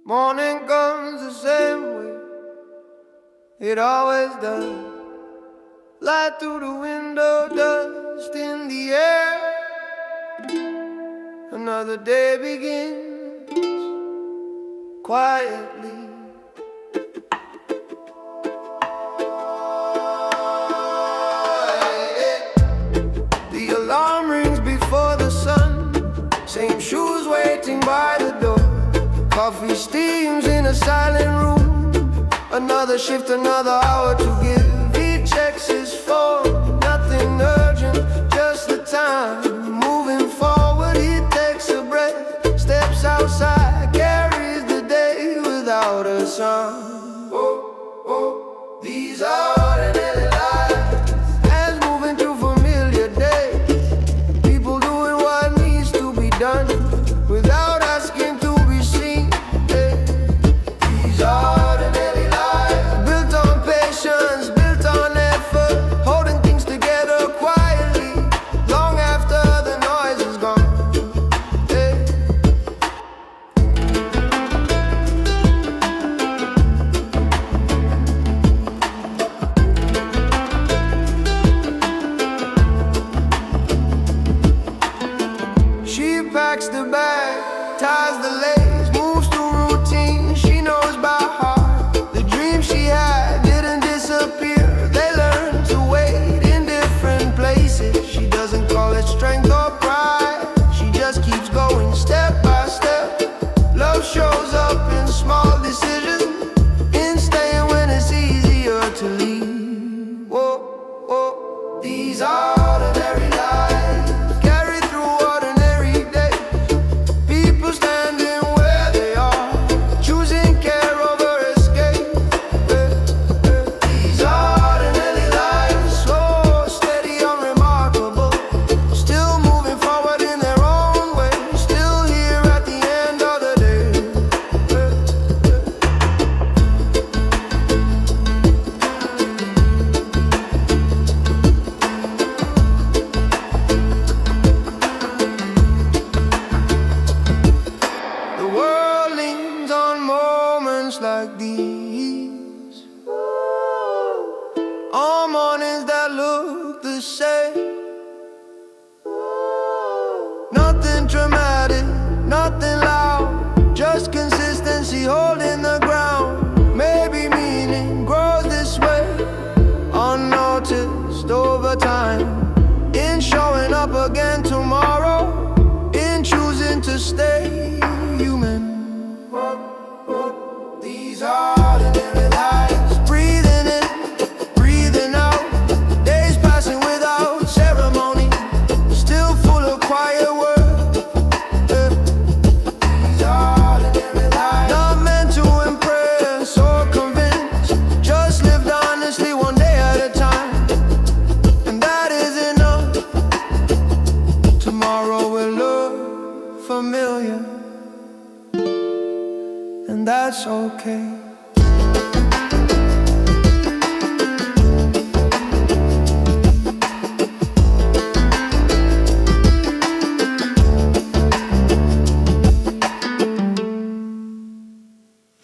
Morning comes the same way it always does. Light through the window, dust in the air. Another day begins quietly. The alarm rings before the sun. Same shoes waiting by the door. Coffee steams in a silent room. Another shift, another hour to give. He checks his phone, nothing urgent, just the time. Moving forward, he takes a breath, steps outside, carries the day without a song. Oh, oh, these are ordinary lives, as moving through familiar days. People doing what needs to be done, without asking to be seen. These are ordinary lives, built on patience, built on effort, holding things together quietly, long after the noise is gone. She packs the bag, ties the lace, moves through routine she knows by heart. The dreams she had didn't disappear, they learn to wait in different places. She doesn't call it strength or pride, she just keeps going step by step. Love shows up in small decisions, in staying when it's easier to leave. Whoa, whoa, these are ordinary lives, carry through ordinary days. People standing where they are, choosing care over escape. These are ordinary lives, slow, steady, unremarkable, still moving forward in their own way, still here at the end of the day. The world leans on moments like these, on mornings that look the same. Nothing dramatic, nothing loud, just consistency holding the ground. Maybe meaning grows this way, unnoticed over time, in showing up again tomorrow, in choosing to stay human. These are ordinary lives, breathing in, breathing out, days passing without ceremony, still full of quiet words. These are ordinary lives, not meant to impress or convince, just lived honestly one day at a time, and that is enough. Tomorrow will look familiar, and that's okay.